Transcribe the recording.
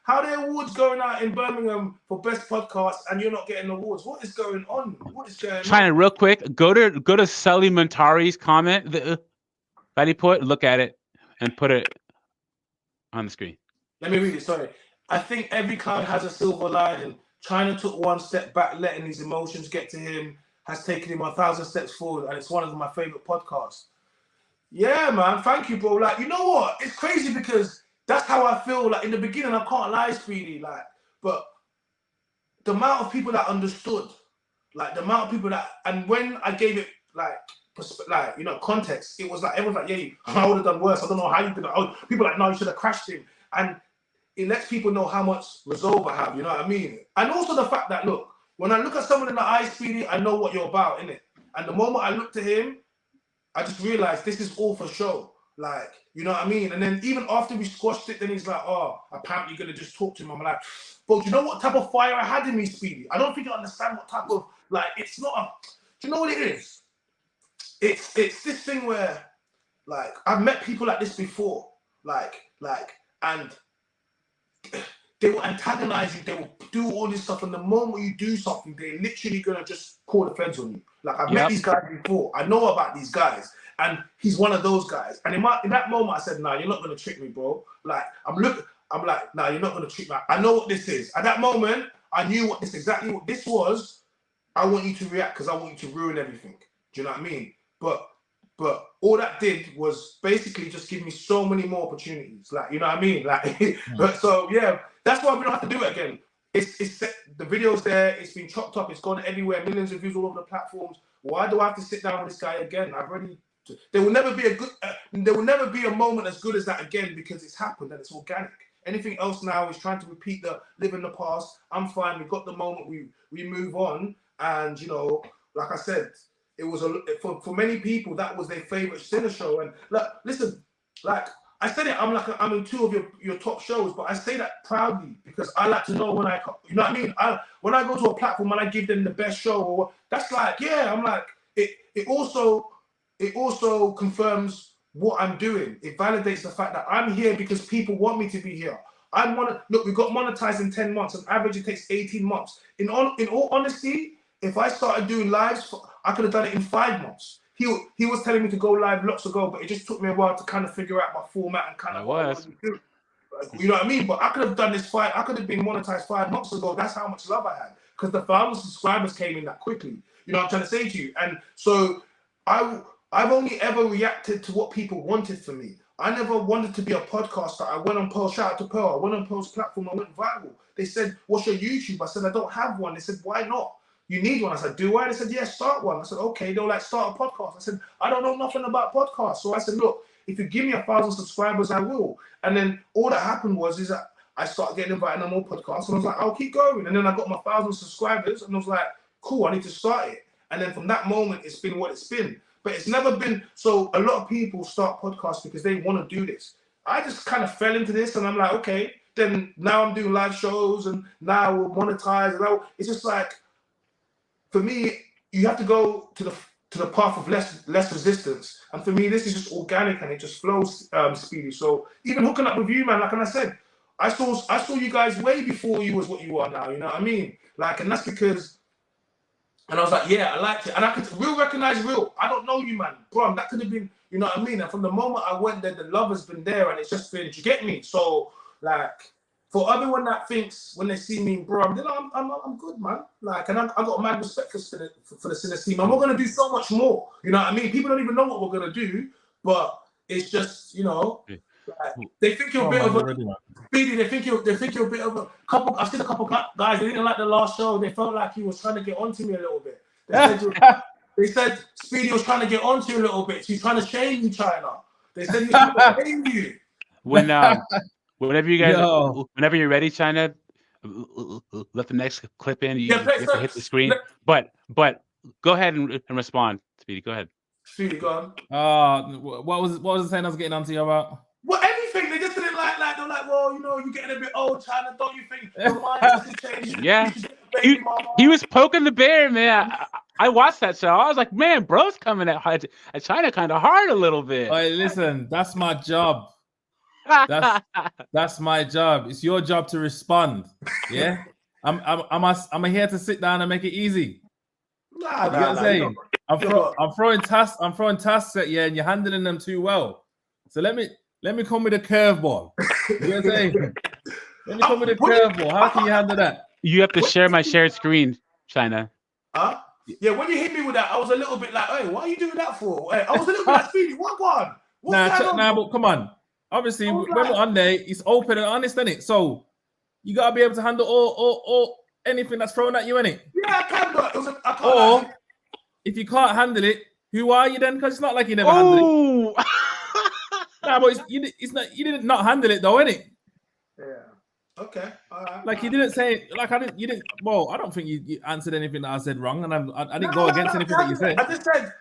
How are the awards going out in Birmingham for best podcast and you're not getting awards? What is going on? What is going on? Chyna, real quick, go to Sully Montari's comment that he put. Look at it and put it on the screen. Let me read it. Sorry. I think every cloud has a silver lining. Chyna took one step back, letting his emotions get to him, has taken him 1,000 steps forward, and it's one of my favorite podcasts. Yeah, man. Thank you, bro. Like, you know what? It's crazy because that's how I feel. Like in the beginning, I can't lie, Speedy. Like, but the amount of people that understood, like the amount of people that, and when I gave it context, it was like everyone's like, yeah, I would have done worse. I don't know how you did it. People are like, no, you should have crashed him, and it lets people know how much resolve I have. You know what I mean? And also the fact that look, when I look at someone in the eye, Speedy, I know what you're about, innit? And the moment I looked at him, I just realized this is all for show. Like, you know what I mean? And then even after we squashed it, then he's like, oh, apparently you're going to just talk to him. I'm like, bro, do you know what type of fire I had in me, Speedy? I don't think you understand what type of, like, it's not a, do you know what it is? It's this thing where, like, I've met people like this before, and they will antagonize you, they will do all this stuff, and the moment you do something, they're literally going to just call the feds on you. Like, I've met these guys before. I know about these guys. And he's one of those guys. And in that moment, I said, nah, you're not going to trick me, bro. Like, I'm like, nah, you're not going to trick me. I know what this is. At that moment, I knew exactly what this was. I want you to react because I want you to ruin everything. Do you know what I mean? But all that did was basically just give me so many more opportunities. Like, you know what I mean? Like, but so, yeah, that's why we don't have to do it again. It's the video's there. It's been chopped up. It's gone everywhere. Millions of views all over the platforms. Why do I have to sit down with this guy again? There will never be a moment as good as that again because it's happened and it's organic. Anything else now is trying to repeat live in the past. I'm fine. We got the moment. We move on. And, you know, like I said, it was for many people, that was their favorite Cyna show. And listen, like I said it, I'm in two of your top shows, but I say that proudly because I like to know when you know what I mean? When I go to a platform and I give them the best show, that's like, yeah, I'm like, it also confirms what I'm doing. It validates the fact that I'm here because people want me to be here. Look, we got monetized in 10 months. On average, it takes 18 months. In all honesty, if I started doing lives, I could have done it in 5 months. He was telling me to go live lots ago, but it just took me a while to kind of figure out my format and kind of what I wanted to do. You know what I mean? But I could have done this I could have been monetized 5 months ago. That's how much love I had because the 1,000 subscribers came in that quickly. You know what I'm trying to say to you? And so I've only ever reacted to what people wanted from me. I never wanted to be a podcaster. I went on Pearl, shout out to Pearl. I went on Pearl's platform. I went viral. They said, what's your YouTube? I said, I don't have one. They said, why not? You need one. I said, do I? They said, yeah, start one. I said, okay. They were like, start a podcast. I said, I don't know nothing about podcasts. So I said, look, if you give me 1,000 subscribers, I will. And then all that happened is that I started getting invited on more podcasts. And I was like, I'll keep going. And then I got my 1,000 subscribers. And I was like, cool, I need to start it. And then from that moment, it's been what it's been. But it's never been, so a lot of people start podcasts because they want to do this. I just kind of fell into this and I'm like, okay, then now I'm doing live shows and now we'll monetize. And it's just like, for me, you have to go to the path of less resistance. And for me, this is just organic and it just flows, Speedy. So even hooking up with you, man, like I said, I saw you guys way before you was what you are now, you know what I mean? Like, and that's because, and I was like, yeah, I liked it. And I could recognize real. I don't know you, man. Bro, that could have been, you know what I mean? And from the moment I went there, the love has been there and it's just been, you get me? So, like, for everyone that thinks when they see me in Brum, then I'm good, man. Like, and I got mad respect for the Cyna team. And we're going to do so much more. You know what I mean? People don't even know what we're going to do, but it's just, you know, like, they think you're a bit of a Speedy. They think you're a bit of a couple. I've seen a couple guys. They didn't like the last show. They felt like he was trying to get onto me a little bit. They said Speedy was trying to get onto you a little bit. She's trying to shame you, Chyna. They said he's trying to shame you. Whenever you guys, whenever you're ready, Chyna, let the next clip in. You have to hit the screen. But go ahead and respond, Speedy. Go ahead. Speedy, go on. What was it saying I was getting onto you about? Well, everything. They just didn't like. They're like, well, you know, you're getting a bit old, Chyna. Don't you think your mind has to change? Yeah. He was poking the bear, man. I watched that show. I was like, man, bro's coming at Chyna kind of hard a little bit. Hey, listen, that's my job. That's my job. It's your job to respond. Yeah, I'm here to sit down and make it easy. You know what I'm saying? I'm throwing tasks at you, and you're handling them too well. So let me come with a curveball. You know what I'm saying? Let me come with a curveball. How can you handle that? You have to share my shared screen, Chyna. Huh? Yeah, when you hit me with that, I was a little bit like, hey, what are you doing that for? Hey, I was a little bit like, Speedy, what one? But come on. Obviously, when we're on there, it's open and honest, isn't it? So you gotta be able to handle all anything that's thrown at you, innit? Yeah, I can, but I can't. Or if you can't handle it, who are you then? Because it's not like you never handled it. Nah, but it's not. You didn't not handle it though, innit? Yeah. Okay. All right. Like you didn't say, like I didn't. Well, I don't think you answered anything that I said wrong, and I didn't go against anything that you said. I just said